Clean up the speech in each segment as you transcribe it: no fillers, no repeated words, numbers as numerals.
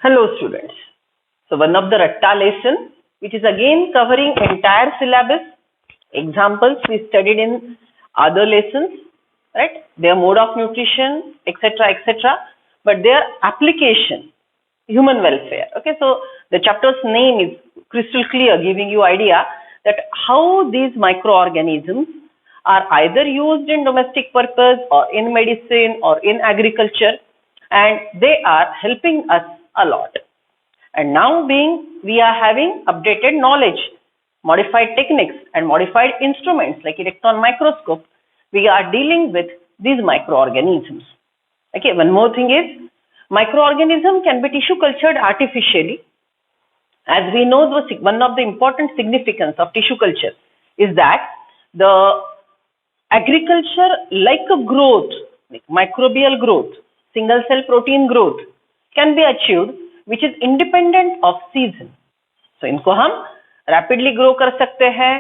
Hello students. So one of the Ratta lesson which is again covering entire syllabus, examples we studied in other lessons, right? Their mode of nutrition, etc., but their application, human welfare. Okay, so the chapter's name is crystal clear, giving you idea that how these microorganisms are either used in domestic purpose or in medicine or in agriculture, and they are helping us a lot. And now we are having updated knowledge, modified techniques and modified instruments like electron microscope, we are dealing with these microorganisms. Okay, one more thing is, microorganism can be tissue cultured artificially. As we know, one of the important significance of tissue culture is that the agriculture, like a growth, like microbial growth, single cell protein growth can be achieved which is independent of season. So इनको हम rapidly grow कर सकते हैं,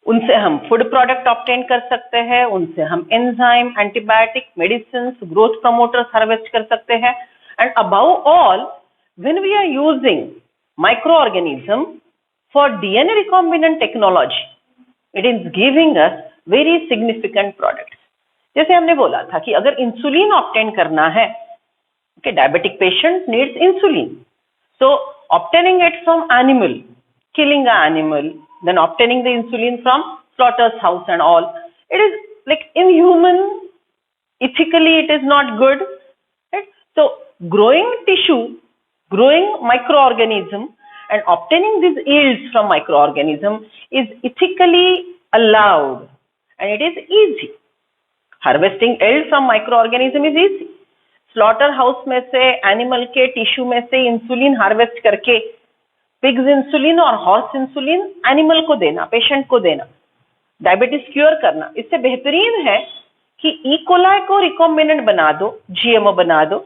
उनसे हम food product obtain कर सकते हैं, उनसे हम enzyme, antibiotic, medicines, growth promoters harvest कर सकते हैं, and above all, when we are using microorganism for DNA recombinant technology, it is giving us very significant products. जैसे हमने बोला था कि अगर इंसुलिन obtain करना है, okay, diabetic patient needs insulin. So obtaining it from animal, killing an animal, then obtaining the insulin from slaughter's house and all, it is like inhuman, ethically it is not good. Right? So growing tissue, growing microorganism and obtaining these yields from microorganism is ethically allowed and it is easy. Harvesting yield from microorganism is easy. Slaughter house में से animal के tissue में से insulin harvest करके pigs insulin और horse insulin animal को देना, patient को देना, डायबिटीज क्योर करना, इससे बेहतरीन है कि इकोलाई को रिकॉम्बिनेंट बना दो, जीएमओ बना दो,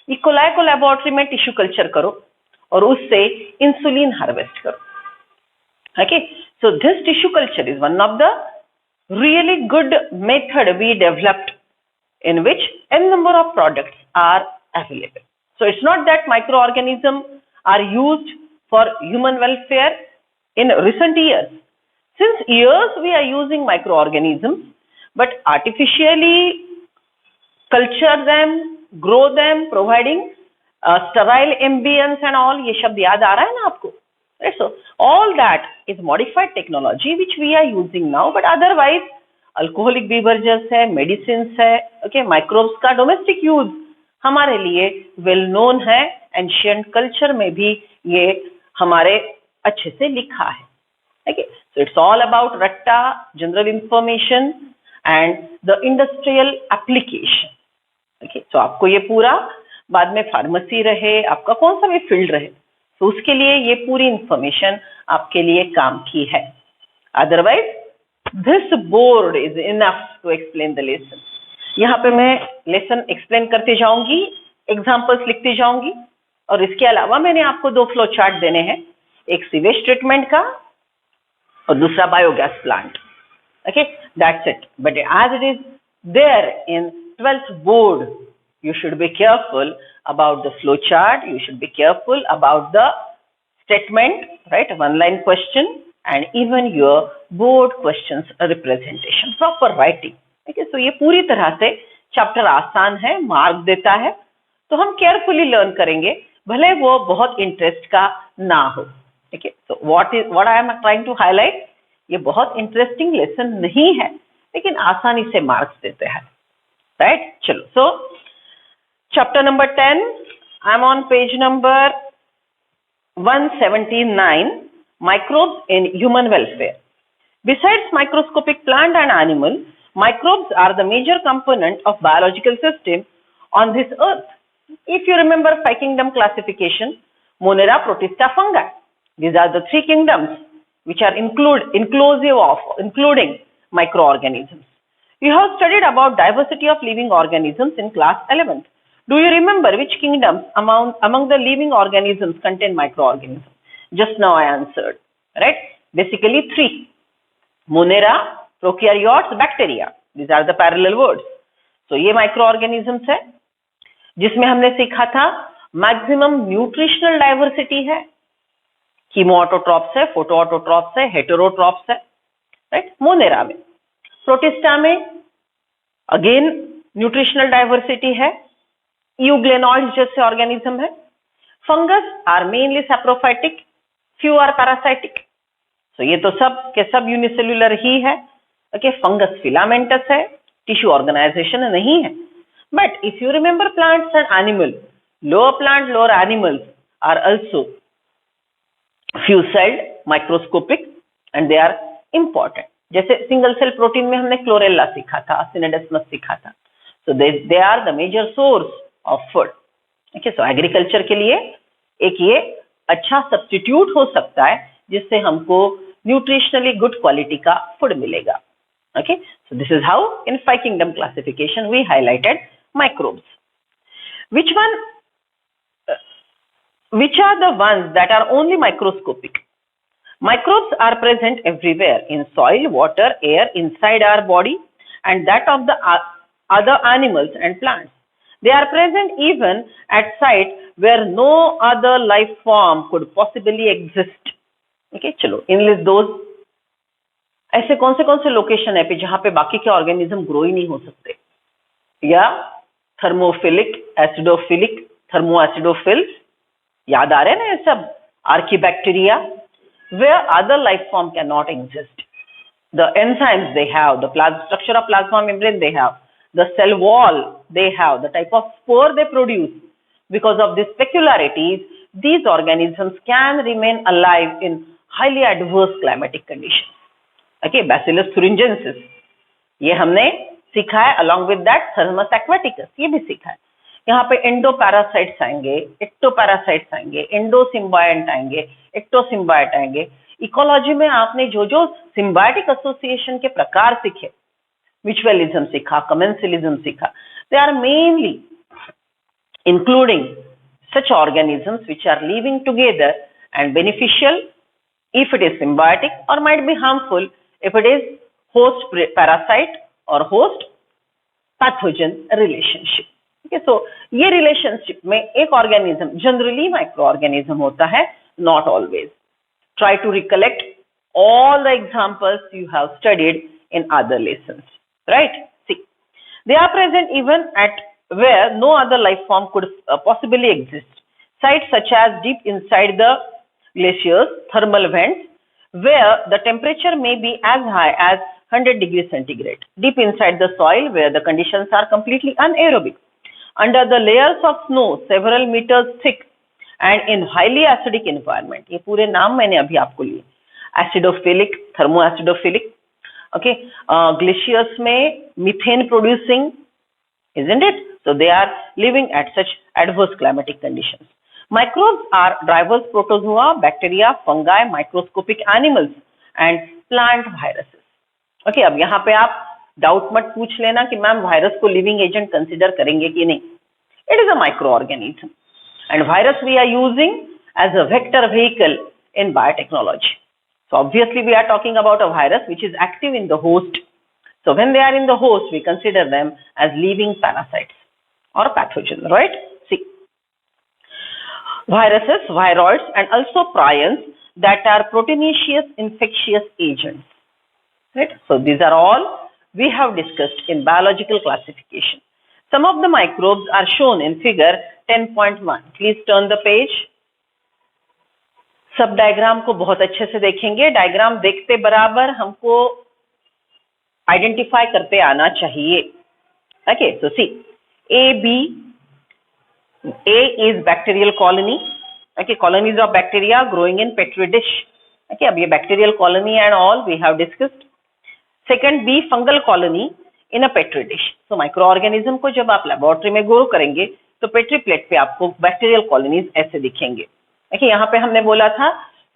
इकोलाई को लेबोरेटरी में टिश्यू कल्चर करो और उससे इंसुलिन हार्वेस्ट करो. Okay, so this tissue culture is one of the really good method we developed in which n number of products are available. So it's not that microorganisms are used for human welfare in recent years. Since years we are using microorganisms, but artificially culture them, grow them, providing sterile ambience and all, ये शब्द याद आ रहा है ना आपको? Right? So all that is modified technology which we are using now, but otherwise alcoholic beverages है, medicine है, okay, microbes का डोमेस्टिक यूज हमारे लिए वेल नोन है. एंशिएंट कल्चर में भी ये हमारे अच्छे से लिखा है. Okay, so it's all about रट्टा, general information and the industrial application. Okay, so आपको ये पूरा बाद में फार्मेसी रहे, आपका कौन सा भी फील्ड रहे, तो उसके लिए ये पूरी इंफॉर्मेशन आपके लिए काम की है. Otherwise this board is enough to explain the lesson. यहाँ पे मैं लेसन एक्सप्लेन करते जाऊंगी, एग्जाम्पल्स लिखती जाऊंगी, और इसके अलावा मैंने आपको 2 फ्लो चार्ट देने हैं, एक सीवेज ट्रीटमेंट का और दूसरा biogas plant. Okay, that's it. But as it is there in 12th board, you should be careful about the flow chart, you should be careful about the statement, right, one line question and even your board questions representation, proper writing. ठीक है, so ये पूरी तरह से chapter आसान है, mark देता है, तो हम केयरफुली लर्न करेंगे, भले वो बहुत इंटरेस्ट का ना हो. ठीक है, so what I am trying to highlight, ये बहुत इंटरेस्टिंग लेसन नहीं है, लेकिन आसानी से मार्क्स देते हैं. राइट, चलो, सो chapter number 10, I am on page number 179, microbes in human welfare. Besides microscopic plant and animal, microbes are the major component of biological system on this earth. If you remember 5 kingdom classification, Monera, Protista, Fungi. These are the 3 kingdoms which are including microorganisms. You have studied about diversity of living organisms in class 11th. Do you remember which kingdoms among the living organisms contain microorganisms? Just now I answered, right? Basically 3. Monera, prokaryotes, bacteria. These are the parallel words. So ये microorganisms है, जिसमें हमने सीखा था maximum nutritional diversity है, कीमोऑटोट्रॉप्स है, फोटोऑटोट्रॉप्स है, heterotrophs है, राइट। मोनेरा में, प्रोटिस्टा में अगेन न्यूट्रिशनल डाइवर्सिटी है, यूग्लेनॉइड्स जैसे ऑर्गेनिज्म है। Fungus are mainly saprophytic, few are parasitic. तो ये तो सब के सब यूनिसेल्युलर ही है। ओके, फंगस फिलामेंटस है, टिश्यू ऑर्गेनाइजेशन नहीं है। But if you remember plants and animal, lower plant lower animals are also few celled, microscopic and they are important. जैसे सिंगल सेल प्रोटीन में हमने क्लोरेला सीखा था, सिनेडेस्मस सीखा था। So they are the major source of food. Okay, so agriculture के लिए एक ये अच्छा सब्स्टिट्यूट हो सकता है जिससे हमको न्यूट्रिशनली गुड क्वालिटी का फूड मिलेगा। Okay, so this is how in 5 kingdom classification we highlighted microbes. Which are the ones that are only microscopic? Microbes are present everywhere in soil, water, air, inside our body, and that of the other animals and plants. They are present even at sites where no other life form could possibly exist. Okay, चलो enlist those. ऐसे कौन से location है पे जहां पे बाकी के ऑर्गेनिज्म ग्रो ही नहीं हो सकते? या थर्मोफिलिक, एसिडोफिलिक, थर्मोएसिडोफिल्स, याद आ रहे हैं ना ये सब? Archaebacteria, where other life form cannot exist. The enzymes they have, the structure of plasma membrane they have, the cell wall they have, the type of spore they produce. Because of these peculiarities, these organisms can remain alive in highly adverse climatic conditions. Okay, Bacillus thuringiensis, ये हमने सीखा है, along with that Thermus aquaticus, ये भी सीखा है। यहाँ पे एंडोपैरासाइट्स आएंगे, एक्टोपैरासाइट्स आएंगे, एंडोसिम्बायंट आएंगे, एक्टोसिम्बायट आएंगे। इकोलॉजी में आपने जो जो सिम्बायोटिक एसोसिएशन के प्रकार सीखे, म्यूचुअलिज्म सीखा, कमेंसलिज्म सीखा, they are mainly including such organisms which are living together and beneficial if it is symbiotic, or might be harmful if it is host parasite or host pathogen relationship. Okay, so ये relationship में एक organism generally microorganism होता है, not always. Try to recollect all the examples you have studied in other lessons, right? See, they are present even at where no other life form could possibly exist. Sites such as deep inside the glaciers, thermal vents, where the temperature may be as high as 100 degrees centigrade. Deep inside the soil where the conditions are completely anaerobic. Under the layers of snow several meters thick and in highly acidic environment. ये पूरे नाम मैंने अभी आपको लिए. Acidophilic, thermoacidophilic. Okay, glaciers में methane producing, isn't it? So they are living at such adverse climatic conditions. Microbes are diverse protozoa, bacteria, fungi, microscopic animals and plant viruses. Okay, अब यहाँ पे आप डाउट मत पूछ लेना कि मैम वायरस को लिविंग एजेंट कंसिडर करेंगे कि नहीं. It is a microorganism and virus we are using as a vector vehicle in biotechnology. So obviously we are talking about a virus which is active in the host. So when they are in the host, we consider them as living parasites or pathogens, right? See, viruses, viroids and also prions that are proteinaceous infectious agents, right? So these are all we have discussed in biological classification. Some of the microbes are shown in figure 10.1. Please turn the page. सब diagram को बहुत अच्छे से देखेंगे. Diagram देखते बराबर हमको identify करते आना चाहिए. Okay, so see, A is bacterial colony. Okay, colonies of bacteria growing in petri dish. Okay, अब ये bacterial colony and all we have discussed. Second, B fungal colony in a petri dish. So microorganism को जब आप laboratory में grow करेंगे तो petri plate पे आपको बैक्टीरियल कॉलोनीज ऐसे दिखेंगे. देखिए यहाँ पे हमने बोला था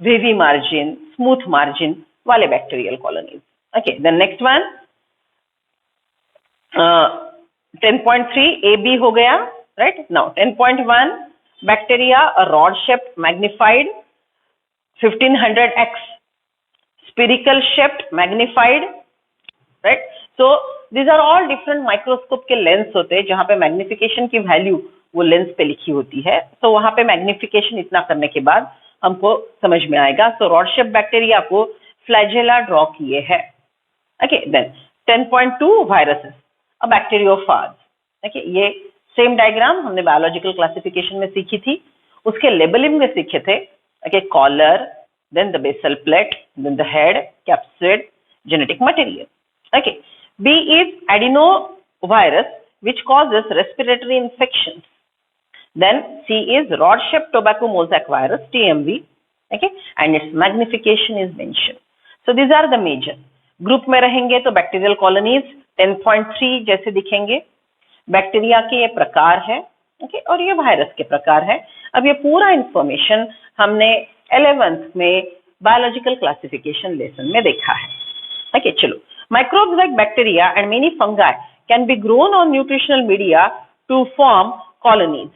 वेवी मार्जिन, स्मूथ मार्जिन वाले bacterial colonies. Okay, then next one 10.3 AB हो गया, right. Now 10.1 bacteria a rod shaped magnified 1500x, spherical shaped magnified, right. So these are all different microscope के लेंस होते हैं जहां पे मैग्निफिकेशन की value वो लेंस पे लिखी होती है, तो वहां पे मैग्निफिकेशन इतना करने के बाद हमको समझ में आएगा। सो रॉड शेप बैक्टीरिया को फ्लैजेला ड्रॉ किए है। Okay, then 10.2 viruses a bacteriophage. Okay, ये सेम डायग्राम हमने बायोलॉजिकल क्लासिफिकेशन में सीखी थी, उसके लेबलिंग में सीखे थे। Okay, collar, then the basal plate, then the head, capsid, genetic material. Okay, B is adenovirus, which causes respiratory infections. Then C is rod-shaped tobacco mosaic virus, TMV. Okay, and its magnification is mentioned. So these are the major. Group में रहेंगे तो bacterial colonies 10.3 जैसे दिखेंगे, bacteria के ये प्रकार है। Okay, और ये वायरस के प्रकार है। अब ये पूरा इंफॉर्मेशन हमने 11th में बायोलॉजिकल क्लासिफिकेशन लेसन में देखा है। ओके, चलो, microbes like bacteria and many fungi can be grown on nutritional media to form colonies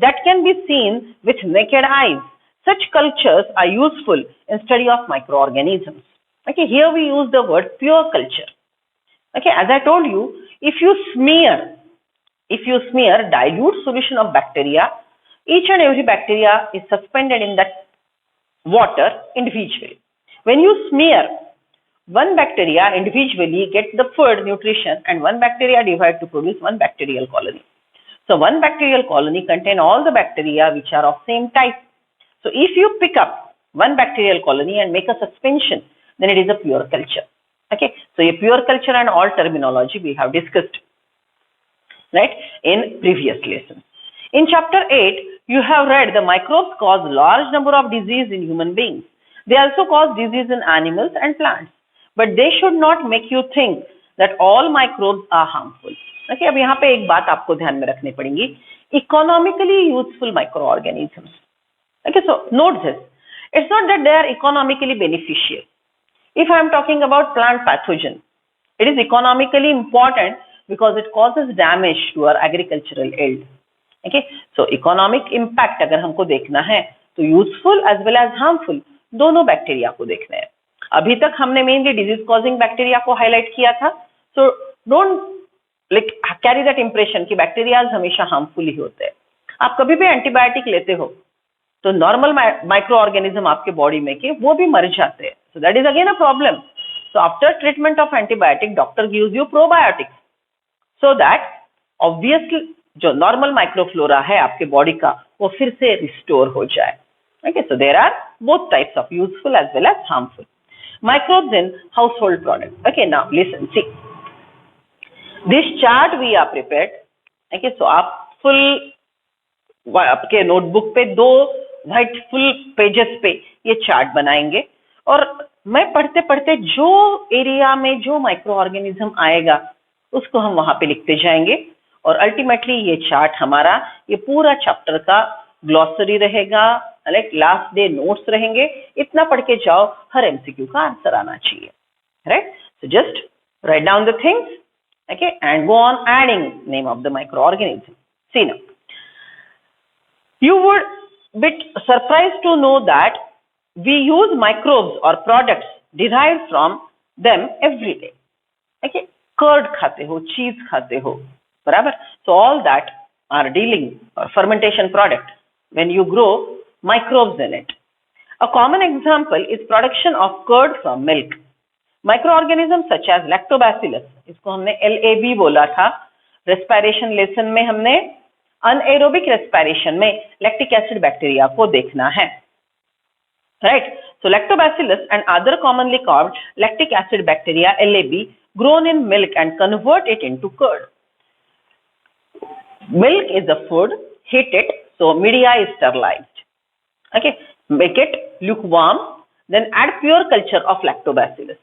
that can be seen with naked eyes. Such cultures are useful in study of microorganisms. Okay, here we use the word pure culture. Okay, as I told you, if you smear dilute solution of bacteria, each and every bacteria is suspended in that water individually. When you smear one bacteria individually, get the food nutrition, and one bacteria divide to produce one bacterial colony. So one bacterial colony contain all the bacteria which are of same type. So if you pick up one bacterial colony and make a suspension, then it is a pure culture. Okay, so a pure culture and all terminology we have discussed, right, in previous lessons. In chapter 8, you have read the microbes cause large number of disease in human beings. They also cause disease in animals and plants, but they should not make you think that all microbes are harmful. Okay, अब यहाँ पे एक बात आपको ध्यान में रखनी पड़ेगी, economically useful microorganisms. Okay, so note this. It's not that they are economically beneficial. If I am talking about plant pathogen, it is economically important because it causes damage to our agricultural yield. Okay, so economic impact अगर हमको देखना है तो useful as well as harmful दोनों bacteria को देखना है। अभी तक हमने मेनली डिजीज कॉजिंग बैक्टीरिया को हाईलाइट किया था, so don't like carry that impression कि बैक्टीरिया हमेशा हार्मफुल ही होते हैं। आप कभी भी एंटीबायोटिक लेते हो तो नॉर्मल माइक्रो ऑर्गेनिज्म आपके बॉडी में के वो भी मर जाते हैं, so that is again a problem. So after treatment of antibiotic doctor gives you probiotics so that obviously जो नॉर्मल माइक्रोफ्लोरा है आपके बॉडी का वो फिर से रिस्टोर हो जाए। Okay, so there are both types of useful as well as harmful microbes in household product. Okay, now listen, see this chart we are prepared. Okay, so आप full आपके notebook पे 2 white full pages पे ये chart बनाएंगे और मैं पढ़ते पढ़ते जो एरिया में जो माइक्रो ऑर्गेनिज्म आएगा उसको हम वहां पे लिखते जाएंगे और अल्टीमेटली ये चार्ट हमारा ये पूरा चैप्टर का ग्लॉसरी रहेगा, लाइक लास्ट डे नोट्स रहेंगे। इतना पढ़ के जाओ, हर एमसीक्यू का आंसर आना चाहिए, right? So just write down the things, okay, and go on adding name of the microorganism. See now, you would be surprised to know that we use microbes or products derived from them every day. Okay, curd खाते हो, cheese खाते हो, बराबर? So all that are dealing or fermentation product when you grow microbes in it. A common example is production of curd from milk. Microorganisms such as lactobacillus, इसको हमने LAB बोला था, respiration lesson में हमने anaerobic respiration में lactic acid bacteria को देखना है, right? So lactobacillus and other commonly called lactic acid bacteria LAB grown in milk and convert it into curd. Milk is a food, heat it, so media is sterilized. Okay, make it lukewarm, then add pure culture of lactobacillus.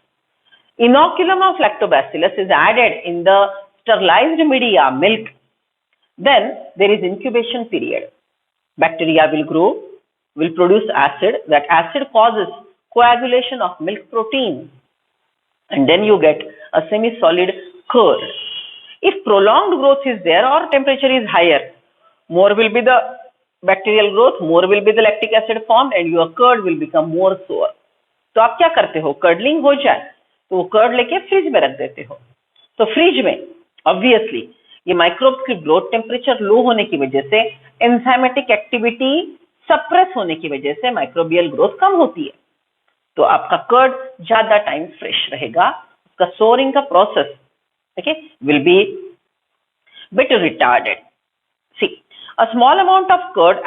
Inoculum of lactobacillus is added in the sterilized media milk. Then there is incubation period. Bacteria will grow, will produce acid. That acid causes coagulation of milk protein, and then you get a semi-solid curd. If prolonged growth is there or temperature is higher, more will be the bacterial growth, more will be the lactic acid formed, and your curd will become more sour. तो आप क्या करते हो? Curdling हो जाए तो वो curd लेके फ्रिज में रख देते हो। तो फ्रिज में ऑब्वियसली ये माइक्रोब्स की ग्रोथ टेम्परेचर लो होने की वजह से, एंजाइमेटिक एक्टिविटी सप्रेस होने की वजह से माइक्रोबियल ग्रोथ कम होती है। तो आपका कर्ड ज्यादा टाइम फ्रेश रहेगा, उसका सोरिंग का process will be bit retarded. See, a small amount of curd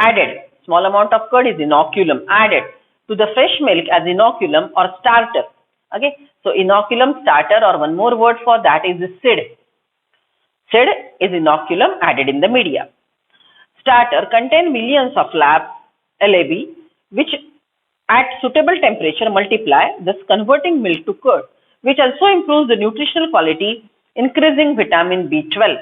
is inoculum added to the fresh milk as inoculum or starter. Okay, so inoculum, starter, or one more word for that is seed. Seed is inoculum added in the media. Starter contain millions of LAB which at suitable temperature multiply, thus converting milk to curd, which also improves the nutritional quality, increasing vitamin B12.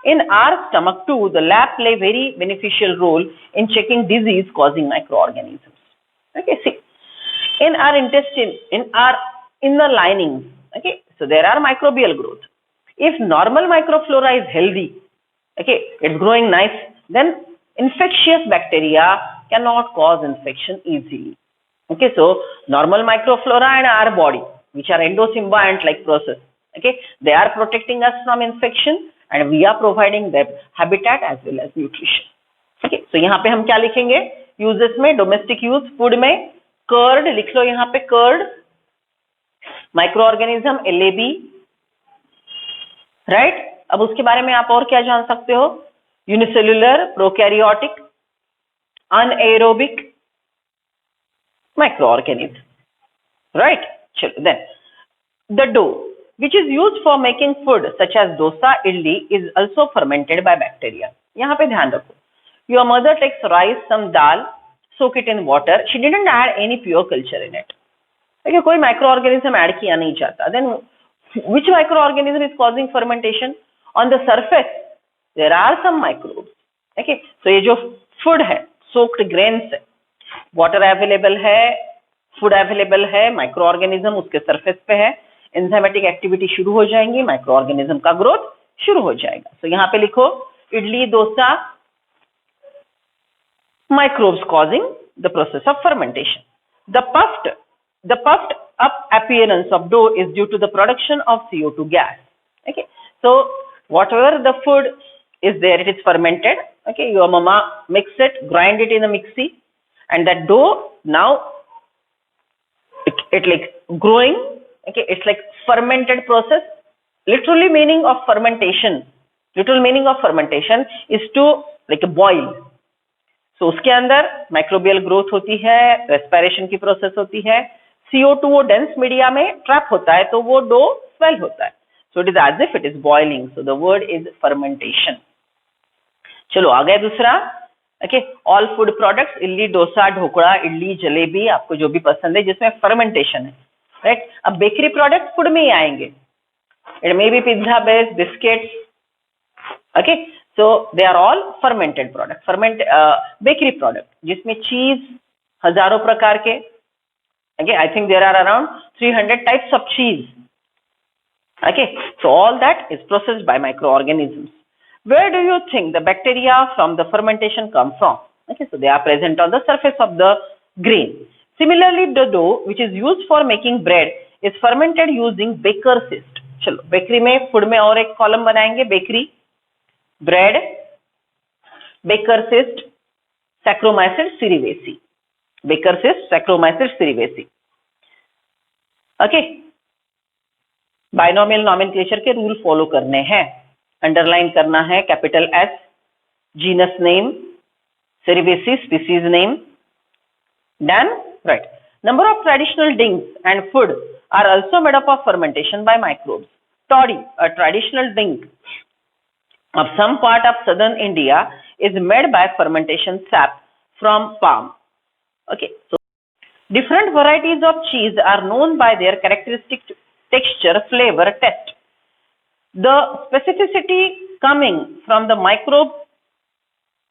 In our stomach too, the lab play very beneficial role in checking disease causing microorganisms. Okay, see, in our intestine, in our inner linings, okay, so there are microbial growth. If normal microflora is healthy, okay, it's growing nice, then infectious bacteria cannot cause infection easily. Okay, so normal microflora in our body, which are endosymbiont like process, okay, they are protecting us from infection and we are providing them habitat as well as nutrition. Okay, so यहाँ पे हम क्या लिखेंगे uses में, domestic use food में curd लिख लो, यहाँ पे curd microorganism LAB, right. अब उसके बारे में आप और क्या जान सकते हो, unicellular, prokaryotic, anaerobic microorganism, right? Then the dough which is used for making food such as dosa, idli is also fermented by bacteria. यहाँ पे ध्यान रखो, your mother takes rice, some dal, soak it in water. She didn't add any pure culture in it. देखिए कोई microorganism add किया नहीं जाता. Then which microorganism is causing fermentation? On the surface there are some microbes. Okay, so ये जो food है, soaked grains है, water available है, फूड अवेलेबल है, माइक्रो ऑर्गेनिज्म उसके सरफेस पे है, एंजाइमेटिक एक्टिविटी शुरू हो जाएंगी, माइक्रो ऑर्गेनिज्म का ग्रोथ शुरू हो जाएगा. तो यहाँ पे लिखो idli dosa, microbes causing the process of fermentation. The puffed up appearance of dough is due to the production of CO2 gas. Okay, so whatever the food is there, it is fermented. Okay, your mama mix it, grind it in a mixie, and that dough now it like growing. Okay, it's like fermented process. Literal meaning of fermentation is to like boil. So उसके अंदर microbial growth होती है, respiration की process होती है, CO2 वो dense media में trap होता है तो वो डो स्वेल होता है. So it is as if it is boiling. So the word is fermentation. चलो आ गया दूसरा. Okay, all food products, idli dosa dhokla idli jalebi आपको जो भी पसंद है जिसमें फर्मेंटेशन है, राइट. अब बेकरी प्रोडक्ट फूड में ही आएंगे. It may be pizza, base, biscuits. Okay, so they are all fermented product, bakery product जिसमें चीज हजारों प्रकार के. Okay, I think there are around 300 types of cheese. Okay, so all that is processed by microorganisms. Where do you think the bacteria from the fermentation come from? Okay, so they are present on the surface of the grain. Similarly, the dough which is used for making bread is fermented using baker's yeast. चलो bakery में, food में और एक column बनाएंगे, bakery, bread, baker's yeast, Saccharomyces cerevisiae. Baker's yeast, Saccharomyces cerevisiae. Okay, binomial nomenclature के rule follow करने हैं, underline करना है. Capital S, genus name, cerevisiae species name. Done, right. Number of traditional drinks and food are also made up of fermentation by microbes. Toddy, a traditional drink of some part of southern India, is made by fermentation sap from palm. Okay, so different varieties of cheese are known by their characteristic texture, flavor, taste. The specificity coming from the microbe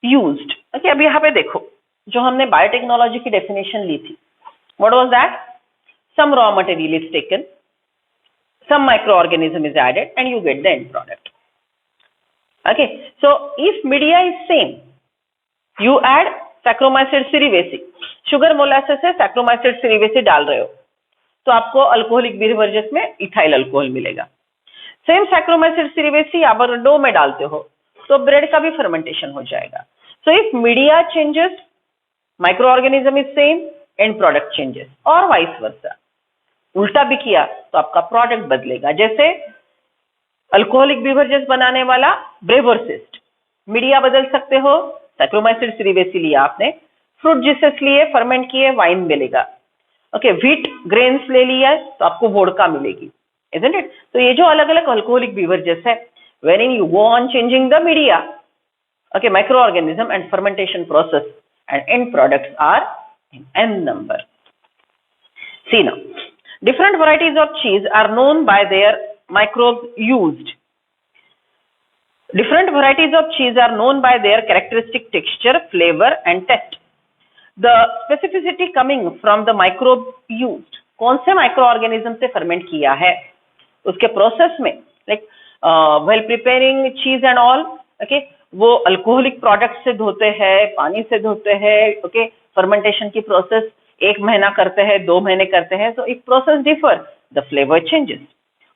used. Okay, अब यहाँ पे देखो जो हमने biotechnology की definition ली थी. What was that? Some raw material is taken, some microorganism is added, and you get the end product. Okay, so if media is same, you add Saccharomyces cerevisiae, sugar molasses से Saccharomyces cerevisiae डाल रहे हो तो आपको alcoholic beverages में ethyl alcohol मिलेगा. Same saccharomyces सेरेवेसी अगर dough में डालते हो तो ब्रेड का भी फर्मेंटेशन हो जाएगा. So if media changes, micro organism is same, and product changes, और वाइस वर्सा. उल्टा भी किया तो आपका प्रोडक्ट बदलेगा. जैसे अल्कोहलिक बेवरेजेस बनाने वाला ब्रेवरसिस्ट, मीडिया बदल सकते हो. सैक्रोमाइसिस सेरेवेसी लिया आपने, फ्रूट जूसेस लिए, फर्मेंट किए, वाइन मिलेगा. ओके, व्हीट ग्रेन्स ले लिया तो आपको वोडका मिलेगी, isn't it? तो ये जो अलग अलग अल्कोहलिक बेवरेजेस है, wherein you go on changing the media, okay, microorganism and fermentation process, and end products are in n number. See now, different varieties of cheese are known by their microbes used. Different varieties of cheese are known by their characteristic texture, flavor and taste. The specificity coming from the microbe used. कौन से micro organism से ferment किया है, उसके process में, like while preparing चीज and all, okay, वो alcoholic product से धोते हैं, पानी से धोते हैं, ओके, फर्मेंटेशन की प्रोसेस 1 महीना करते हैं, 2 महीने करते हैं, so if process differ, the flavor changes.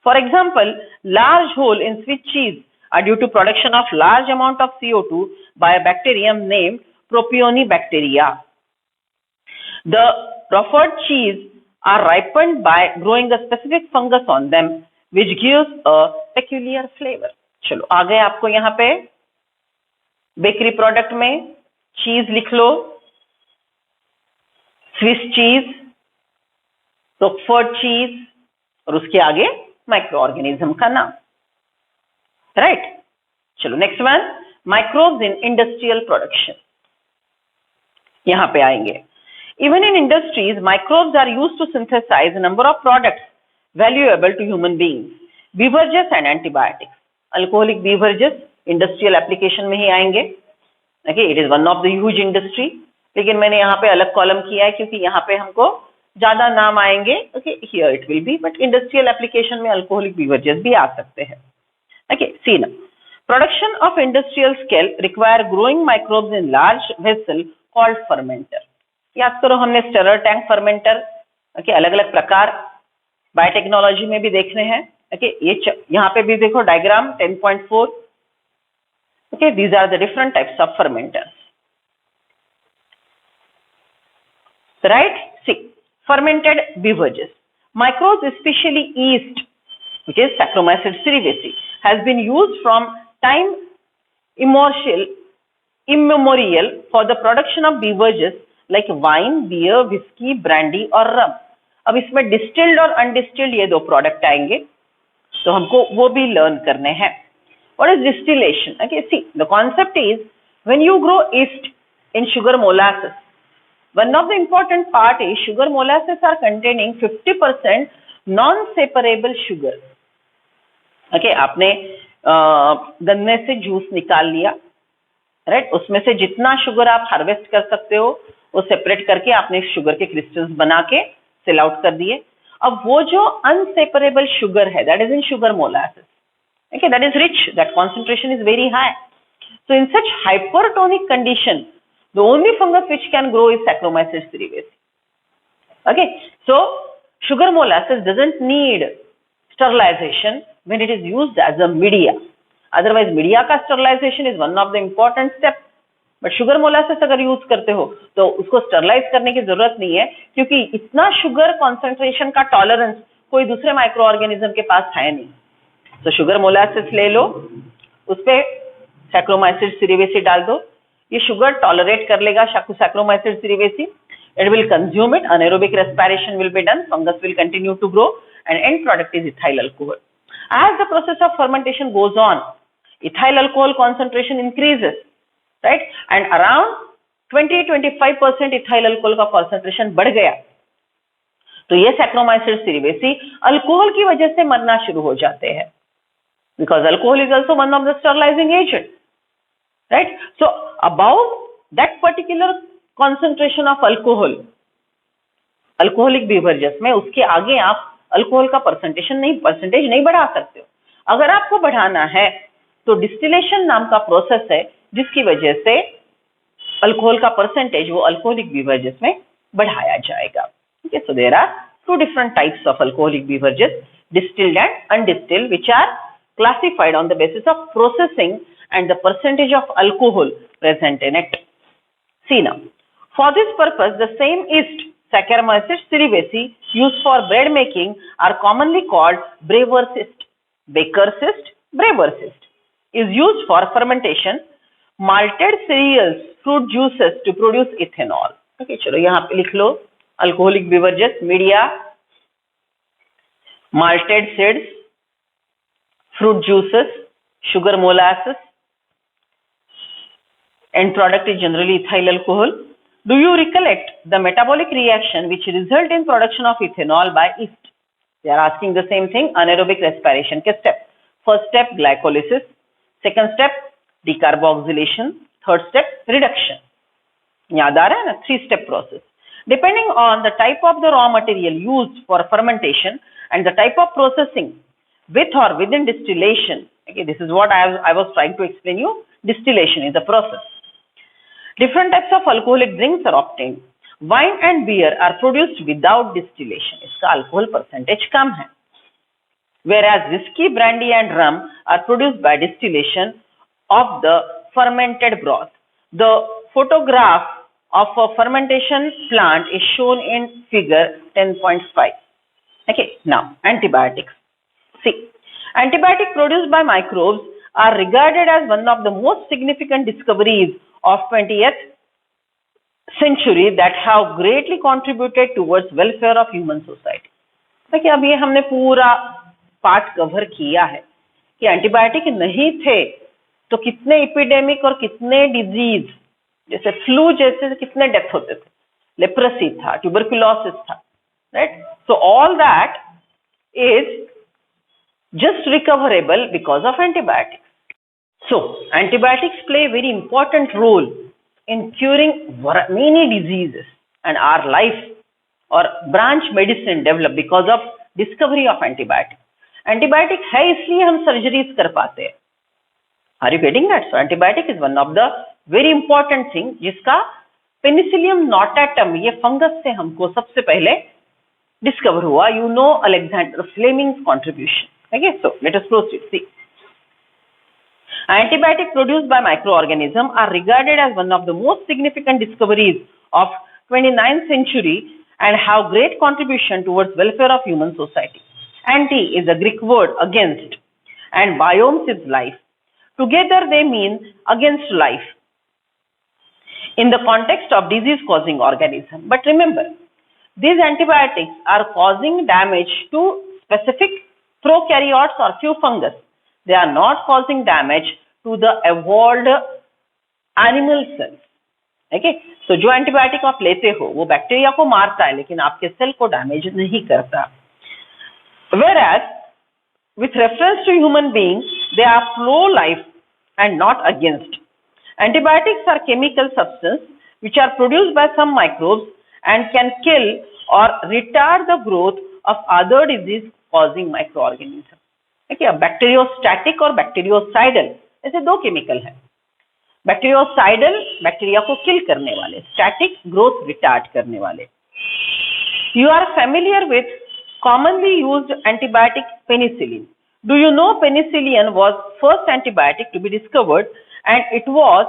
For example, large hole in Swiss cheese are due to production of large amount of CO2 by a bacterium named Propionibacteria. The proffered cheese are ripened by growing a specific fungus on them, which gives a peculiar flavor. चलो आगे आपको यहाँ पे bakery product में चीज लिख लो, Swiss cheese, roquefort चीज, और उसके आगे माइक्रो ऑर्गेनिज्म का नाम, राइट. चलो next one, microbes in industrial production. यहाँ पे आएंगे. Even in industries, microbes are used to synthesize a number of products valuable to human beings. Beverages and antibiotics. Alcoholic beverages industrial application में ही आएंगे. Okay, it is one of the huge industry. लेकिन मैंने यहाँ पे अलग column किया है क्योंकि यहाँ पे हमको ज्यादा नाम आएंगे. Okay, here it will be, but industrial application में alcoholic beverages भी आ सकते हैं. Okay, see now. Production of industrial scale require growing microbes in large vessel called fermenter. याद करो हमने स्टरर, टैंक, फर्मेंटर, ओके, अलग अलग प्रकार बायोटेक्नोलॉजी में भी देख रहे हैं. ओके, ये यहाँ पे भी देखो diagram 10.4. Okay, these are the different types of fermenters, right. See, fermented beverages, microbes specially yeast, which is Saccharomyces cerevisiae, has been used from time immemorial for the production of beverages like wine, beer, whiskey, brandy और rum. अब इसमें distilled और अनडिस्टिल्ड ये 2 product आएंगे, तो हमको वो भी लर्न करने हैं. What is distillation? Okay, see, the concept is when you grow yeast in sugar molasses, one of the important part is sugar molasses are containing 50% non-separable sugar. Okay, आपने गन्ने से जूस निकाल लिया, राइट, उसमें से जितना शुगर आप harvest कर सकते हो वो सेपरेट करके आपने शुगर के क्रिस्टल्स बना के सेल आउट कर दिए. अब वो जो अनसेपरेबल शुगर है, that is in sugar molasses. Okay, that is rich, that concentration is very high. So in such hypertonic condition, the only fungus which can grow is Saccharomyces cerevisiae. Okay, so sugar molasses doesn't need sterilization when it is used as a media. Otherwise, media का sterilization is one of the important steps. But sugar molasses अगर use करते हो तो उसको sterilise करने की जरूरत नहीं है, क्योंकि इतना शुगर कॉन्सेंट्रेशन का टॉलरेंस कोई दूसरे माइक्रो ऑर्गेनिज्म के पास है नहीं. तो शुगर मोलासेस ले लो, उस पे Saccharomyces cerevisiae डाल दो, ये शुगर टॉलरेट कर लेगा Saccharomyces cerevisiae. It will consume it, anaerobic respiration will be done, fungus will continue to grow, and end product is ethyl alcohol. As the process of fermentation goes on, ethyl alcohol concentration increases, right, and around 20-25% ethyl alcohol का concentration बढ़ गया, तो ये Saccharomyces cerevisiae alcohol की वजह से मरना शुरू हो जाते हैं, because alcohol is also one of the sterilizing agent, right. So above that particular concentration of alcohol, alcoholic beverages में, उसके आगे आप अल्कोहल का परसेंटेज नहीं बढ़ा सकते हो. अगर आपको बढ़ाना है तो डिस्टिलेशन नाम का प्रोसेस है, जिसकी वजह से अल्कोहल का परसेंटेज वो अल्कोहलिक बेवरेजेस में बढ़ाया जाएगा. ठीक है, so there are 2 different types of alcoholic beverages, distilled and undistilled, which are classified on the basis of processing and the percentage of alcohol present in it. See now, for this purpose, the same yeast, Saccharomyces cerevisiae, used for bread making are commonly called brewer's yeast. Baker's yeast, brewer's yeast, is used for fermentation, malted cereals, fruit juices to produce ethanol. Okay, चलो यहाँ पे लिख लो alcoholic beverages, media, malted seeds, fruit juices, sugar molasses, end product is generally ethyl alcohol. Do you recollect the metabolic reaction which result in production of ethanol by yeast? They are asking the same thing, anaerobic respiration के step. First step glycolysis, second step decarboxylation, third step reduction. याद आ रहा है ना, 3-step process. Depending on the type of the raw material used for fermentation and the type of processing with or within distillation. Okay, this is what I was trying to explain you. Distillation is the process. Different types of alcoholic drinks are obtained. Wine and beer are produced without distillation. इसका alcohol percentage कम है. Whereas whiskey, brandy and rum are produced by distillation of the fermented broth. The photograph of a fermentation plant is shown in figure 10.5. Okay, now antibiotics. See, antibiotics produced by microbes are regarded as one of the most significant discoveries of 20th century that have greatly contributed towards welfare of human society. देखिए अब ये हमने पूरा part cover किया है कि antibiotic नहीं थे तो कितने एपिडेमिक और कितने डिजीज जैसे फ्लू जैसे कितने डेथ होते थे, लेप्रेसी था, ट्यूबरकुलोसिस था, right? So all that is just recoverable because of antibiotics. So, antibiotics play a very important role in curing many diseases, and our life or branch medicine developed because of discovery of antibiotics. Antibiotic है इसलिए हम surgeries कर पाते हैं. Are you getting that? So, antibiotic is one of the very important thing जिसका Penicillium notatum ये fungus से हमको सबसे पहले डिस्कवर हुआ. You know Alexander Fleming's contribution. Okay, so let us proceed. See, antibiotics produced by microorganisms are regarded as one of the most significant discoveries of 29th century and have great contribution towards welfare of human society. Anti is a Greek word against, and biomes is life. Together they mean against life in the context of disease-causing organism. But remember, these antibiotics are causing damage to specific prokaryotes or few fungus. They are not causing damage to the evolved animal cells. Okay? So जो antibiotic आप लेते हो वो bacteria को मारता है लेकिन आपके सेल को डैमेज नहीं करता. Whereas with reference to human beings, they are pro-life and not against. Antibiotics are chemical substances which are produced by some microbes and can kill or retard the growth of other disease causing microorganism. देखिए अब bacteriostatic और bacteriocidal ऐसे दो chemical हैं. Bacteriocidal bacteria को किल करने वाले, static growth retard करने वाले. You are familiar with commonly used antibiotic penicillin. Do you know penicillin was first antibiotic to be discovered and it was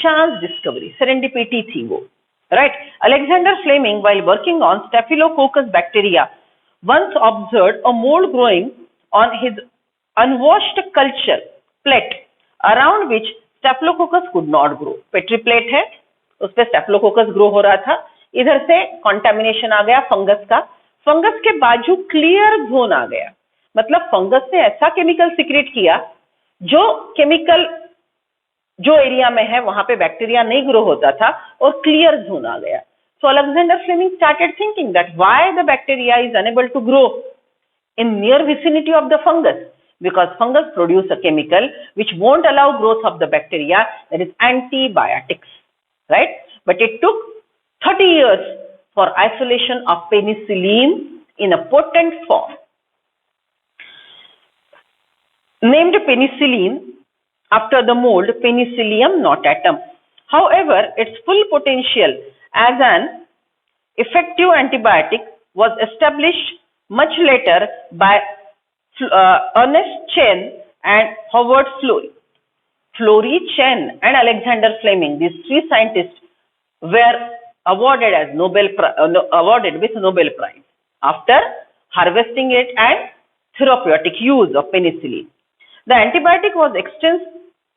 chance discovery, serendipity थी वो, right? Alexander Fleming while working on Staphylococcus bacteria once observed a mold growing on his unwashed culture plate around which Staphylococcus could not grow. Petri plate है, उस पे Staphylococcus grow हो रहा था. इधर से contamination आ गया फंगस का. फंगस के बाजू क्लियर जोन आ गया. मतलब फंगस ने ऐसा केमिकल सिक्रेट किया जो केमिकल जो एरिया में है वहां पे बैक्टीरिया नहीं ग्रो होता था और क्लियर जोन आ गया. So Alexander Fleming started thinking that why the bacteria is unable to grow in near vicinity of the fungus, because fungus produce a chemical which won't allow growth of the bacteria, that is antibiotics, right? But it took 30 years for isolation of penicillin in a potent form named penicillin after the mold Penicillium notatum. However, its full potential as an effective antibiotic was established much later by Ernest Chen and Howard Florey. Florey, Chen and Alexander Fleming, these three scientists were awarded with Nobel Prize after harvesting it and therapeutic use of penicillin. The antibiotic was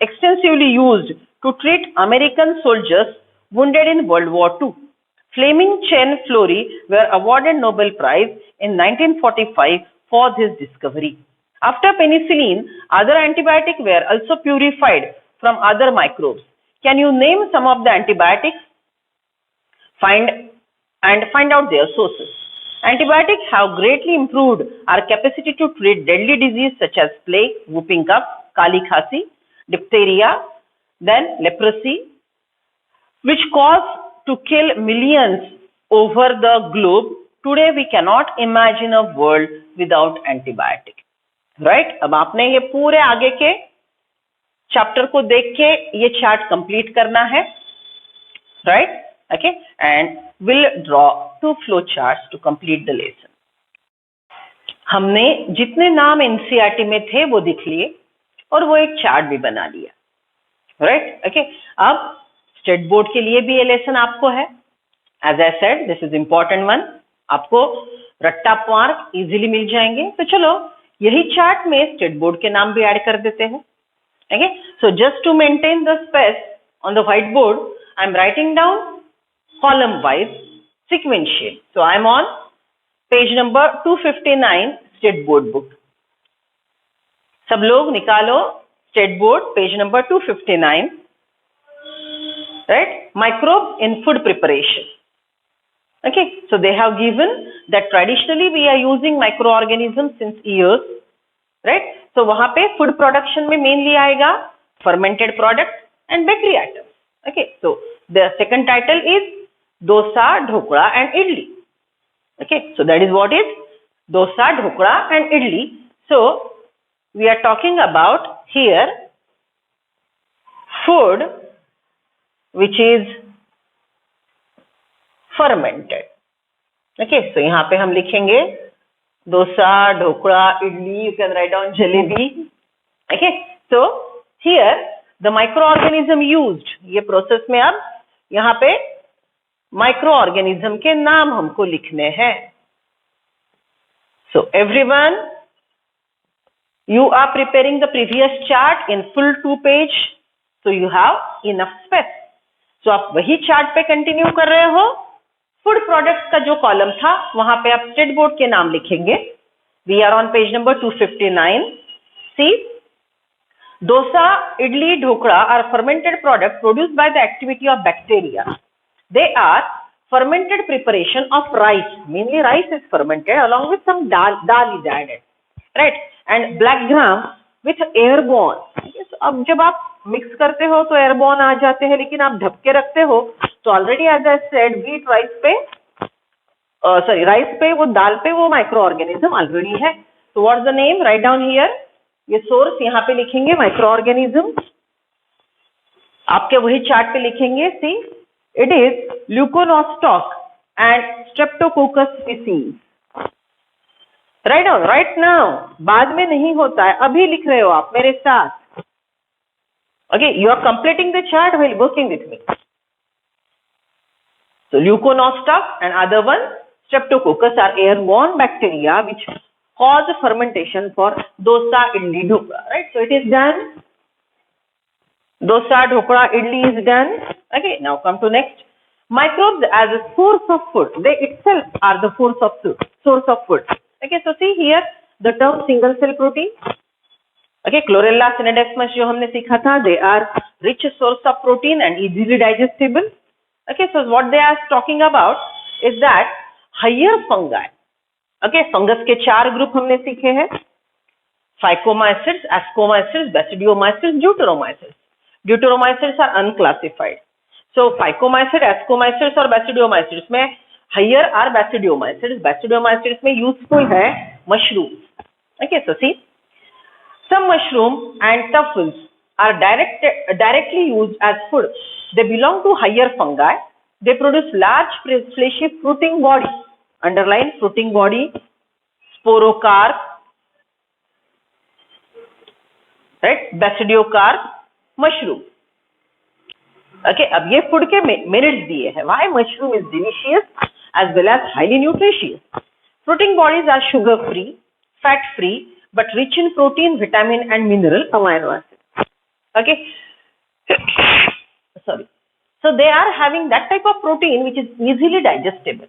extensively used to treat American soldiers wounded in World War II. Fleming, Chen, Florey were awarded Nobel Prize in 1945 for this discovery. After penicillin, other antibiotics were also purified from other microbes. Can you name some of the antibiotics? Find out their sources. Antibiotics have greatly improved our capacity to treat deadly diseases such as plague, whooping cough, kali khasi, diphtheria, then leprosy, which cause to kill millions over the globe. Today we cannot imagine a world without antibiotic. Right? अब आपने ये पूरे आगे के chapter को देख के ये चार्ट कंप्लीट करना है. Right? Okay, and we'll draw 2 flow charts to complete the lesson. हमने जितने नाम एनसीईआरटी में थे वो दिख लिए और वो एक चार्ट भी बना लिया. राइट? ओके, अब स्टेट बोर्ड के लिए भी ये लेसन आपको है. As I said, this is important one. आपको रट्टा मार्क इजीली मिल जाएंगे. तो चलो यही चार्ट में स्टेट बोर्ड के नाम भी ऐड कर देते हैं. Okay, so just to maintain the space on the whiteboard, I am writing down column wise sequential. So I am on page number 259 state board book. सब लोग निकालो state board page number 259. Right? Microbes in food preparation. Okay, so they have given that traditionally we are using microorganisms since years. Right? So वहां पे food production में mainly आएगा fermented product and bakery items. Okay, so the second title is dosa, dhokla and idli. Okay, so that is what is dosa, dhokla and idli. So we are talking about here food which is fermented. Okay, so यहाँ पे हम लिखेंगे dosa, dhokla, idli. You can write down jalebi. Okay, so here the microorganism used, ये process में अब यहाँ पे microorganism के नाम हमको लिखने हैं. So everyone, you are preparing the previous chart in full 2 page, so you have enough space. So आप वही चार्ट पे कंटिन्यू कर रहे हो. फूड प्रोडक्ट्स का जो कॉलम था वहां पे आप स्टेट बोर्ड के नाम लिखेंगे. We are on page number 259. See, dosa, idli, dhokla are fermented products produced by the activity of bacteria. They are fermented preparation of rice. Mainly rice is fermented along with some dal is added, right? And black gram with airborne. Yes, अब जब आप mix करते हो तो airborne आ जाते हैं, लेकिन आप ढक के रखते हो तो already as I said, wheat rice पे राइस पे वो दाल पे वो माइक्रो ऑर्गेनिज्म ऑलरेडी है. So what's the name? Write down here. ये सोर्स यहाँ पे लिखेंगे माइक्रो ऑर्गेनिज्म. आपके वही चार्ट पे लिखेंगे. सी, it is Leuconostoc and Streptococcus species. Write down right now. बाद में नहीं होता है, अभी लिख रहे हो आप मेरे साथ. Okay, you are completing the chart while working with me. So Leuconostoc and other one Streptococcus are airborne bacteria which cause fermentation for dosa, idli, dhokla. Right? So it is done. Dosa, dhokla, idli is done. Okay, now come to next. Microbes as a source of food. They itself are the source of food. Okay, so see here the term single cell protein. Okay, Chlorella synedesmus जो हमने सीखा था, they are rich source of protein and easily digestible. Okay, so what they are talking about is that higher fungi. Okay, fungus के 4 group हमने सीखे हैं. Phycomycetes, Ascomycetes, Basidiomycetes, Deuteromycetes. Deuteromycetes are unclassified. So Phycomycetes, Ascomycetes और Basidiomycetes में higher are Basidiomycetes. Basidiomycetes में useful है mushroom. Okay, so see, some mushroom and truffles are directly used as food. They belong to higher fungi. They produce large fleshy fruiting body. Underline fruiting body, sporocarp. Right, basidiocarp mushroom. Okay, अब ये food के merits दिए हैं। Why mushroom is delicious as well as highly nutritious. Fruiting bodies are sugar free, fat free, but rich in protein, vitamin and mineral amino acids. Okay, sorry. So they are having that type of protein which is easily digestible.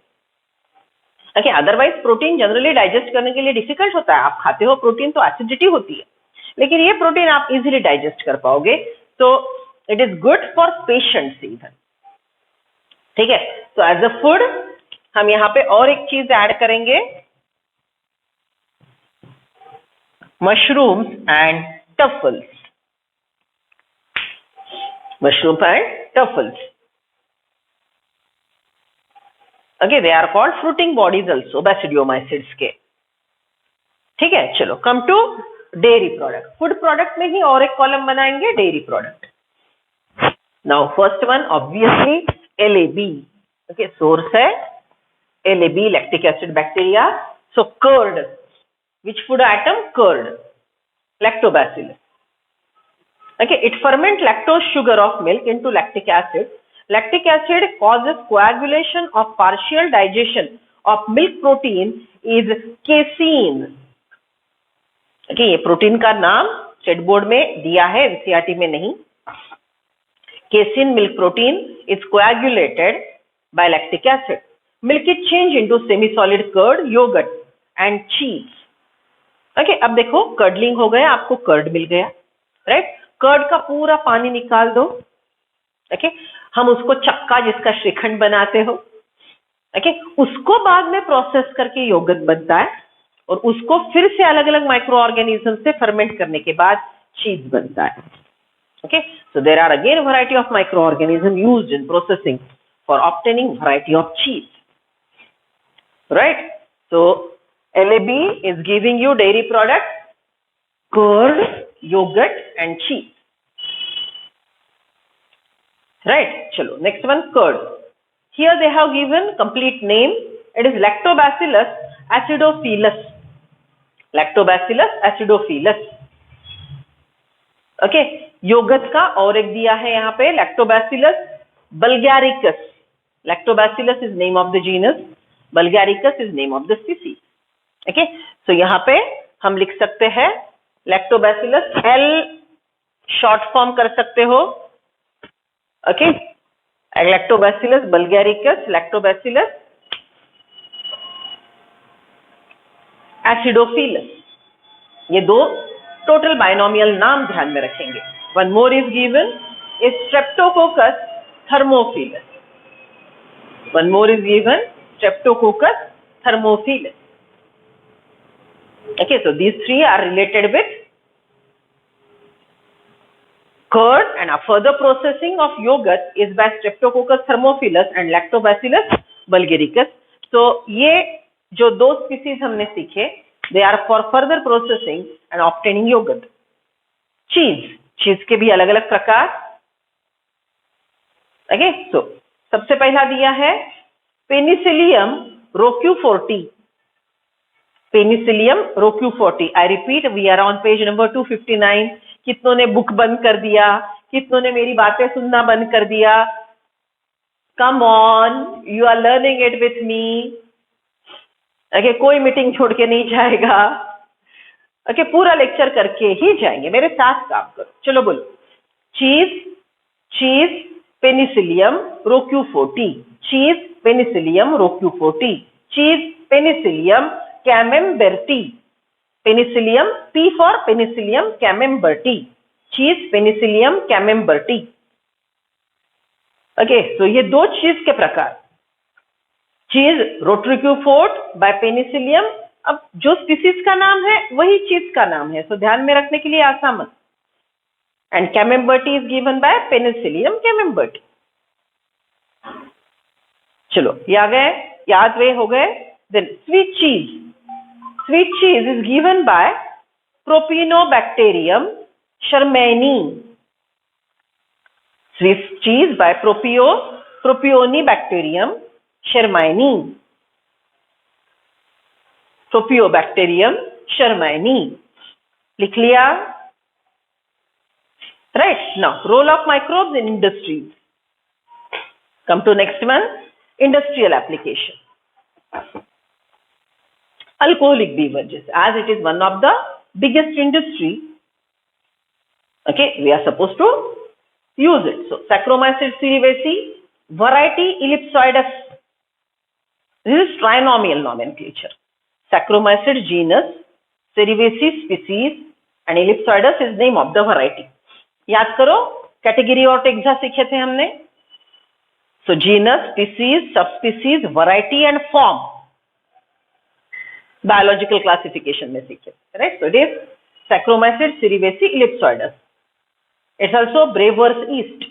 Okay, otherwise protein generally digest करने के लिए difficult होता है। आप खाते हो protein तो acidity होती है, लेकिन ये protein आप easily digest कर पाओगे, तो it is good for patients even. ठीक है, so as a food हम यहाँ पे और एक चीज ऐड करेंगे, mushrooms and truffles. Mushroom and truffles, okay, they are called fruiting bodies also, basidiomycetes के। ठीक है, चलो come to dairy product. Food product में ही और एक कॉलम बनाएंगे, dairy product. Now first one obviously LAB। Okay, source है LAB, lactic acid bacteria. So curd, which food atom? Curd, lactobacillus. Okay, it ferments lactose sugar of milk into lactic acid. Lactic acid causes coagulation of partial digestion of milk protein is casein. Okay, ये protein का नाम state board में दिया है, NCERT में नहीं। Casein milk protein is coagulated by lactic acid. Milk is changed into semi-solid curd, yogurt and cheese. Okay, अब देखो कर्डलिंग हो गया, आपको कर्ड मिल गया, राइट। कर्ड का पूरा पानी निकाल दो। ओके, हम उसको चक्का जिसका श्रीखंड बनाते हो, ओके, उसको बाद में प्रोसेस करके योगर्ट बनता है, और उसको फिर से अलग अलग माइक्रो ऑर्गेनिज्म से फर्मेंट करने के बाद चीज बनता है। Okay, so there are again variety of microorganism used in processing for obtaining variety of cheese. Right, so LAB is giving you dairy products, curd, yogurt and cheese. Right, chalo next one, curd. Here they have given complete name. It is Lactobacillus acidophilus. Lactobacillus acidophilus. Okay, yogurt का और एक दिया है यहाँ पे, Lactobacillus bulgaricus. Lactobacillus is name of the genus, Bulgaricus is name of the species. Okay, so यहाँ पे हम लिख सकते हैं Lactobacillus, L short form कर सकते हो। Okay, Lactobacillus bulgaricus, Lactobacillus acidophilus, ये दो टोटल बाइनोमियल नाम ध्यान में रखेंगे। One more is given is Streptococcus thermophilus. One more is given Streptococcus thermophilus. Okay, so these three are related with curd, and a further processing of yogurt is by Streptococcus thermophilus and Lactobacillus bulgaricus. So ये जो दो species हमने सीखे, they are for further processing and obtaining yogurt. चीज के भी अलग अलग प्रकार। Okay, so सबसे पहला दिया है Penicillium roqueforti. Penicillium roqueforti. I repeat, we are on page number 259. कितनों ने बुक बंद कर दिया, कितनों ने मेरी बातें सुनना बंद कर दिया? Come on, you are learning it with me. Okay, कोई मीटिंग छोड़ के नहीं जाएगा। Okay, पूरा लेक्चर करके ही जाएंगे, मेरे साथ काम करो। चलो बोलो, चीज Penicillium roqueforti. Cheese Penicillium roqueforti. Cheese Penicillium camemberti. Penicillium, P for Penicillium camemberti. Cheese Penicillium camemberti. Okay, so ये दो चीज के प्रकार। चीज रोट्रिक्यूफोर्ट बाय पेनिसिलियम, अब जो स्पीसीज का नाम है वही चीज का नाम है, सो ध्यान में रखने के लिए आसान मत। And camemberti is given by Penicillium camemberti. चलो ये आ गए, याद वे हो गए। Then sweet cheese is given by Propionibacterium shermanii. Sweet cheese by Propionibacterium shermanii. Propionibacterium shermanii लिख लिया। right? Now role of microbes in industries. Come to next one, industrial application. Alcoholic beverages, as it is one of the biggest industry, okay, we are supposed to use it. So Saccharomyces cerevisiae, variety Ellipsoides. This is trinomial nomenclature. Saccharomyces genus, cerevisiae species, and Ellipsoides is name of the variety. याद करो category और taxa सीखे थे हमने. So genus, species, subspecies, variety and form. Biological classification में सीखे, right? So it is Saccharomyces cerevisiae Ellipsoides. It's also Brewer's yeast,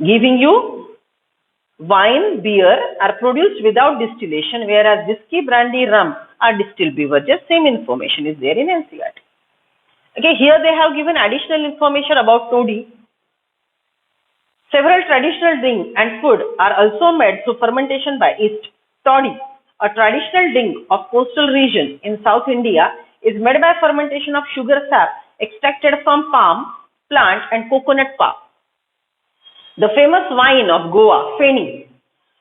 giving you wine, beer are produced without distillation, whereas whiskey, brandy, rum are distilled beverages. Same information is there in NCERT. Okay, here they have given additional information about toddy. Several traditional drinks and food are also made through fermentation by yeast. Toddy, a traditional drink of coastal region in South India, is made by fermentation of sugar sap extracted from palm plant and coconut pulp. The famous wine of Goa, Feni,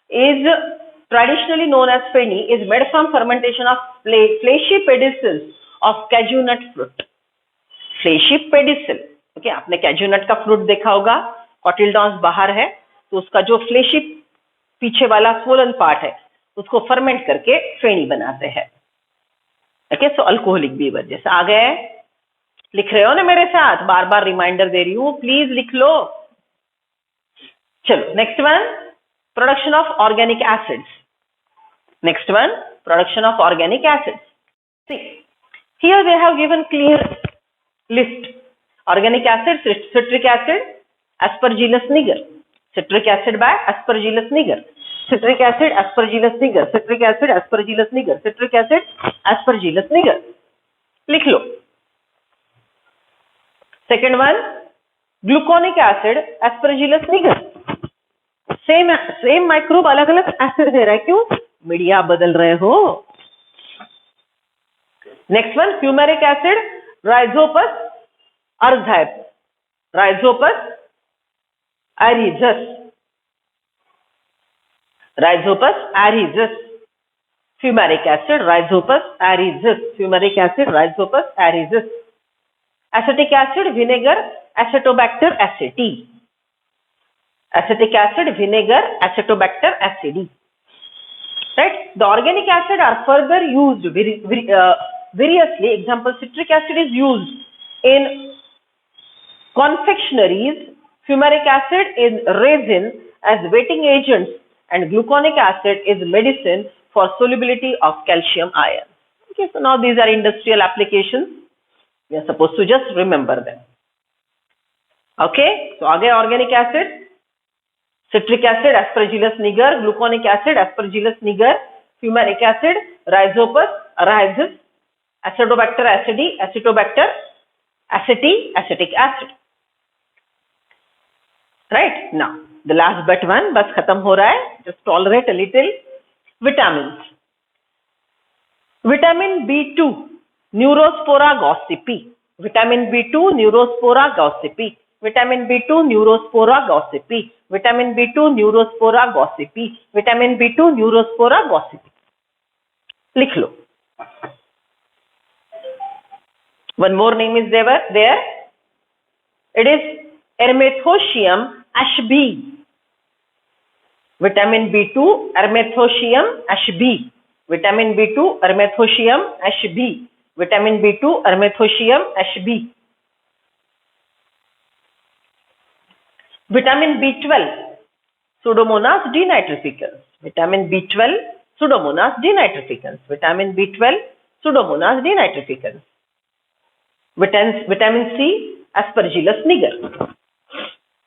is traditionally known as Feni, is made from fermentation of fleshy pedicels of cashew nut fruit. Fleshy pedicel, okay, आपने cashew nut का fruit देखा होगा, cotyledons बाहर है, तो उसका जो fleshy पीछे वाला swollen part है, उसको ferment करके फेनी बनाते हैं. Okay, so alcoholic beverages आ गए, लिख रहे हो ना मेरे साथ, बार बार रिमाइंडर दे रही हूँ, प्लीज लिख लो. चलो next one, production of organic acids. Next one, production of organic acids. See, here they have given clear list. Organic acid, citric acid, Aspergillus niger. Citric acid by Aspergillus niger. Citric acid, Aspergillus niger. Citric acid, Aspergillus niger. Citric acid, Aspergillus niger. लिख लो. Second one, gluconic acid, Aspergillus niger. Same microbe अलग अलग acid दे रहा है, क्यों? Media बदल रहे हो. Next one, fumaric acid, Rhizopus अर्धाइप, Rhizopus arrhizus, Rhizopus arrhizus. Fumaric acid, Rhizopus arrhizus. Fumaric acid, Rhizopus arrhizus. Acetic acid, vinegar, Acetobacter aceti. Acetic acid, vinegar, Acetobacter acidi. Right? The organic acid are further used variously. Example, citric acid is used in confectionaries, fumaric acid is resin as wetting agents, and gluconic acid is medicine for solubility of calcium ion. Okay, so now these are industrial applications. We are supposed to just remember them. Okay, so again organic acid, citric acid, Aspergillus niger, gluconic acid, Aspergillus niger, fumaric acid, rhizopus, rhizis, Acetobacter acidi, Acetobacter aceti, acetic acid. Right? Now, the last but one, बस खत्म हो रहा है, just tolerate a little. Vitamins. Vitamin B2, Neurospora gossypi. Vitamin B2, Neurospora gossypi. Vitamin B2, Neurospora gossypi. Vitamin B2, Neurospora gossypi. Vitamin B2, Neurospora gossypi. लिख लो. One more name is there. It is Ermethotium ashby. Vitamin B2, Ermethotium ashby. Vitamin B2, Ermethotium ashby. Vitamin B2, Ermethotium ashby. Vitamin B12, Pseudomonas denitrificans. Vitamin B12, Pseudomonas denitrificans. Vitamin B12, Pseudomonas denitrificans. Vitamin C, Aspergillus niger.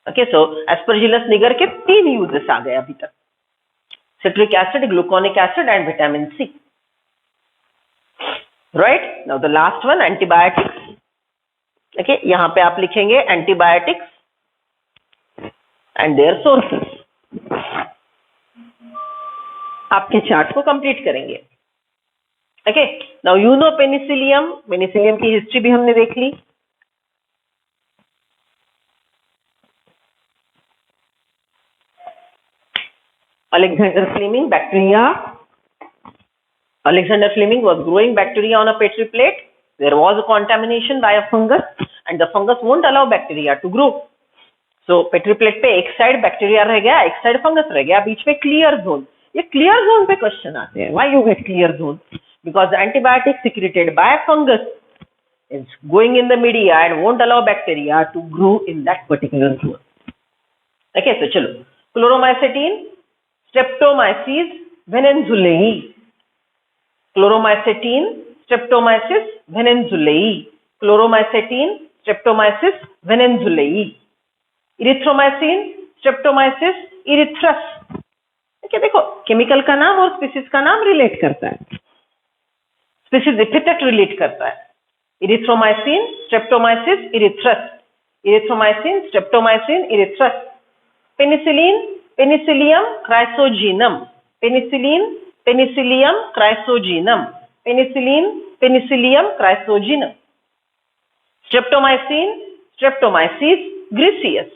Okay, so Aspergillus niger के 3 uses आ गए अभी तक. Citric acid, gluconic acid, and vitamin C. Right? Now the last one, antibiotics. Okay, यहाँ पे आप लिखेंगे antibiotics and their sources. आपके chart को कंप्लीट करेंगे. Okay, now you know Penicillium. Penicillium की हिस्ट्री भी हमने देख ली. Alexander Fleming, bacteria. Alexander Fleming was growing bacteria on a petri plate. There was a contamination by a fungus, and the fungus won't allow bacteria to grow. So petri plate पे एक side bacteria रह गया, एक side fungus रह गया, बीच में clear zone. ये clear zone पे क्वेश्चन आते हैं. Why you get clear zone? Because antibiotic secreted by fungus is going in the media and won't allow bacteria to grow in that particular zone. Okay, so चलो. Chloromycetin, Streptomyces venenzulei. Chloromycetin, Streptomyces venenzulei. Chloromycetin, Streptomyces venenzulei. Erythromycin, Streptomyces erythrus. ठीक देखो, chemical का नाम और species का नाम relate करता है. स्पीसीज एपिथेट रिलेट करता है. Erythromycin, Streptomyces erythrus. Erythromycin, Streptomycin erythrus. Penicillin, Penicillium chrysogenum. Penicillin, Penicillium chrysogenum. Penicillin, Penicillium chrysogenum. Streptomycin, Streptomyces griseus.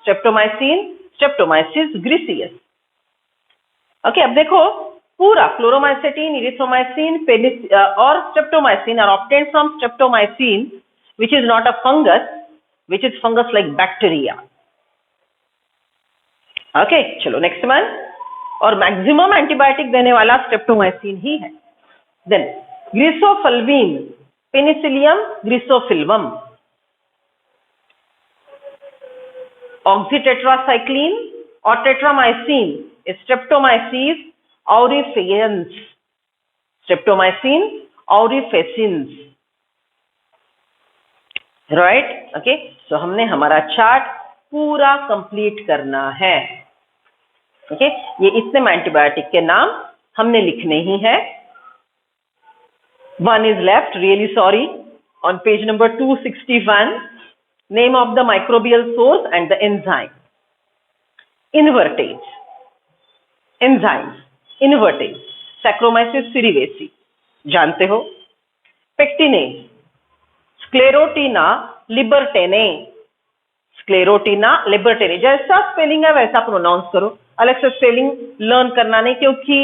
Streptomycin, Streptomyces griseus. Okay, अब देखो पूरा क्लोरोमाइसेटिन, इरिथ्रोमाइसिन और streptomycin are obtained from streptomycin which is not a fungus, which is fungus like bacteria. Okay, चलो next one. और maximum antibiotic देने वाला streptomycin ही है. Then griseofulvin, Penicillium griseofulvum. Oxytetracycline और tetramycin Streptomyces aurifacans. Streptomycin aurifacans. Right? Okay. So हमने हमारा chart पूरा कंप्लीट करना है. Okay. ये इतने एंटीबायोटिक के नाम हमने लिखने ही है. One is left. Really sorry. On page number 261, name of the microbial source and the enzyme. Invertase. Enzymes, invertase, Saccharomyces cerevisiae, जानते हो. Pectinase, Sclerotina libertanae, Sclerotina libertanae. जैसा स्पेलिंग है वैसा प्रोनाउंस करो. अलग से स्पेलिंग लर्न करना नहीं, क्योंकि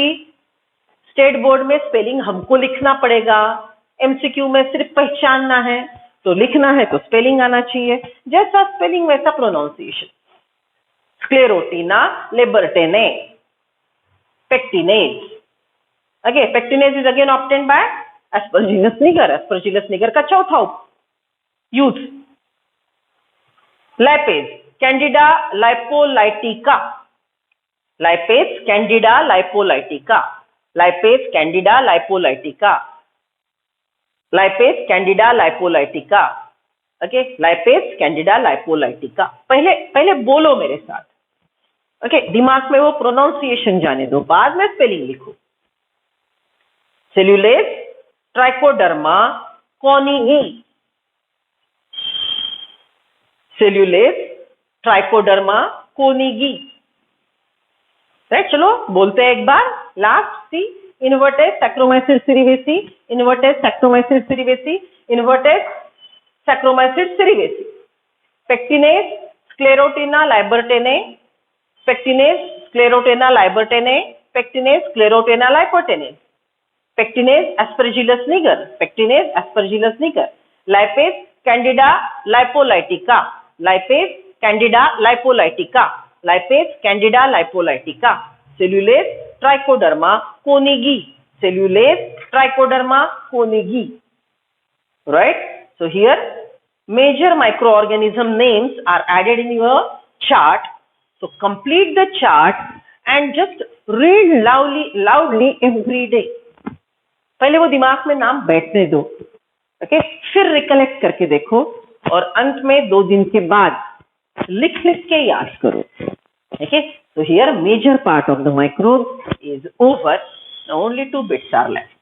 स्टेट बोर्ड में स्पेलिंग हमको लिखना पड़ेगा. एमसीक्यू में सिर्फ पहचानना है, तो लिखना है तो स्पेलिंग आना चाहिए. जैसा स्पेलिंग वैसा pronunciation. Sclerotina libertanae. Pectinase. Okay, pectinase is again obtained by Aspergillus niger. Aspergillus niger का चौथा youth. Lipase, Candida lipolytica. Lipase, Candida lipolytica. Lipase, Candida lipolytica. Lipase, Candida lipolytica. Okay, Lipase, Candida lipolytica. पहले बोलो मेरे साथ. Okay, दिमाग में वो pronunciation जाने दो, बाद में स्पेलिंग लिखो. Cellulase, Trichoderma koningii. Cellulase, Trichoderma koningii. Right, चलो बोलते हैं एक बार. Last see. Invertase Saccharomyces cerevisiae. Invertase Saccharomyces cerevisiae. Invertase Saccharomyces cerevisiae. Pectinase, Sclerotinia libertiana. Pectinase, Sclerotina libertanae. Pectinase, Sclerotina libertanae. Pectinase, Aspergillus niger. Pectinase, Aspergillus niger. Lipase, Candida lipolytica. Lipase, Candida lipolytica. Lipase, Candida lipolytica. Cellulase, Trichoderma koenigi. Cellulase, Trichoderma koenigi. Right? So here, major microorganism names are added in your chart. So complete the chart and just read loudly every day. पहले वो दिमाग में नाम बैठने दो. Okay, फिर recollect करके देखो और अंत में 2 दिन के बाद लिख के याद करो. Okay, so here major part of the microbes is over. Now only 2 bits are left.